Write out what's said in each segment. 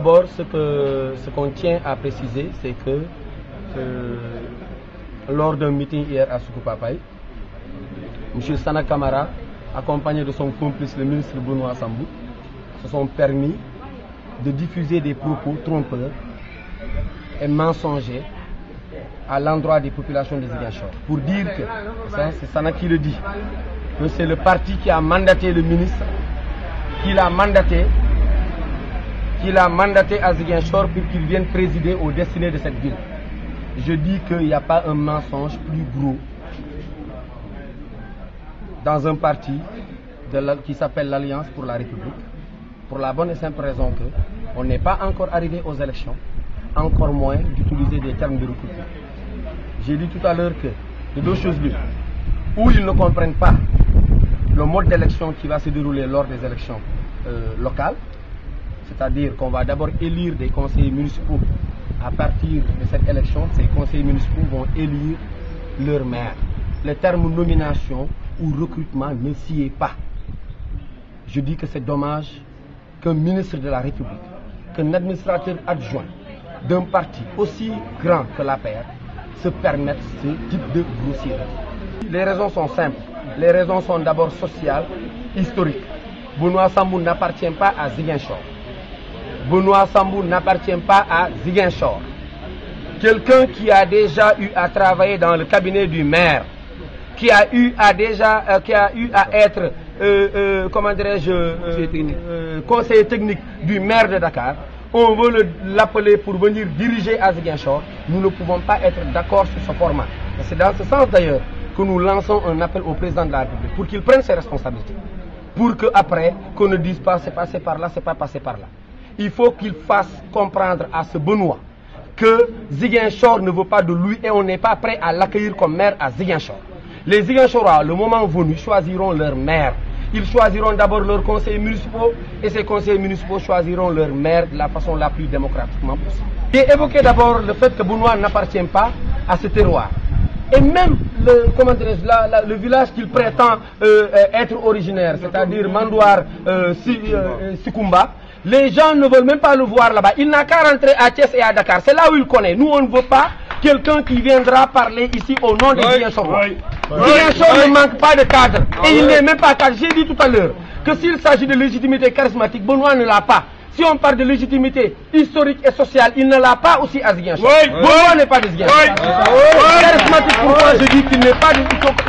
D'abord, ce qu'on tient à préciser, c'est que lors d'un meeting hier à Soukoupapaye, M. Sana Kamara, accompagné de son complice, le ministre Benoît Sambou, se sont permis de diffuser des propos trompeurs et mensongers à l'endroit des populations de Ziguinchor. Pour dire que, c'est Sana qui le dit, que c'est le parti qui a mandaté le ministre, qui l'a mandaté à Ziguinchor pour qu'il vienne présider aux destinées de cette ville. Je dis qu'il n'y a pas un mensonge plus gros dans un parti qui s'appelle l'Alliance pour la République, pour la bonne et simple raison qu'on n'est pas encore arrivé aux élections, encore moins d'utiliser des termes de recrutement. J'ai dit tout à l'heure que, de deux choses l'une, ou ils ne comprennent pas le mode d'élection qui va se dérouler lors des élections locales, c'est-à-dire qu'on va d'abord élire des conseillers municipaux. À partir de cette élection, ces conseillers municipaux vont élire leur maire. Le terme nomination ou recrutement ne s'y est pas. Je dis que c'est dommage qu'un ministre de la République, qu'un administrateur adjoint d'un parti aussi grand que l'APR se permette ce type de grossièreté. Les raisons sont simples. Les raisons sont d'abord sociales, historiques. Benoît Sambou n'appartient pas à Ziguinchor. Benoît Sambou n'appartient pas à Ziguinchor. Quelqu'un qui a déjà eu à travailler dans le cabinet du maire, qui a eu à être comment dirais-je, conseiller technique du maire de Dakar, on veut l'appeler pour venir diriger à Ziguinchor. Nous ne pouvons pas être d'accord sur ce format. C'est dans ce sens d'ailleurs que nous lançons un appel au président de la République pour qu'il prenne ses responsabilités. Pour qu'après, qu'on ne dise pas c'est passé par là, c'est pas passé par là. Il faut qu'il fasse comprendre à ce Benoît que Ziguinchor ne veut pas de lui et on n'est pas prêt à l'accueillir comme maire à Ziguinchor. Les Ziguinchorois, le moment venu, choisiront leur maire. Ils choisiront d'abord leurs conseillers municipaux et ces conseillers municipaux choisiront leur maire de la façon la plus démocratiquement possible. J'ai évoqué d'abord le fait que Benoît n'appartient pas à ce terroir. Et même le village qu'il prétend être originaire, c'est-à-dire Mandouar Sikumba, les gens ne veulent même pas le voir là-bas. Il n'a qu'à rentrer à Thiès et à Dakar. C'est là où il connaît. Nous, on ne veut pas quelqu'un qui viendra parler ici au nom des Ziguinchorois. Ziguinchor ne manque pas de cadre. Et il n'est même pas cadre. J'ai dit tout à l'heure que s'il s'agit de légitimité charismatique, Benoît ne l'a pas. Si on parle de légitimité historique et sociale, il ne l'a pas aussi à Ziguinchor. Benoît n'est pas de Ziguinchor. Charismatique, pourquoi je dis qu'il n'est pas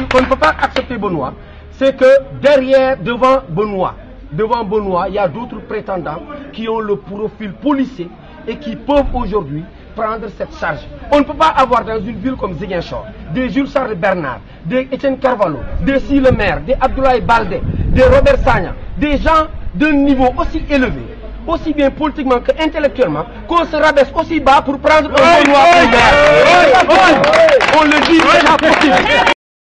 qu'on ne peut pas accepter Benoît, c'est que derrière, devant Benoît, il y a d'autres prétendants qui ont le profil policier et qui peuvent aujourd'hui prendre cette charge. On ne peut pas avoir dans une ville comme Ziguinchor des Jules Charles Bernard, des Etienne Carvalho, des Si le maire, des Abdoulaye Baldé, des Robert Sagna, des gens d'un niveau aussi élevé, aussi bien politiquement qu'intellectuellement, qu'on se rabaisse aussi bas pour prendre un Benoît pour maire. On le dit, c'est pas possible.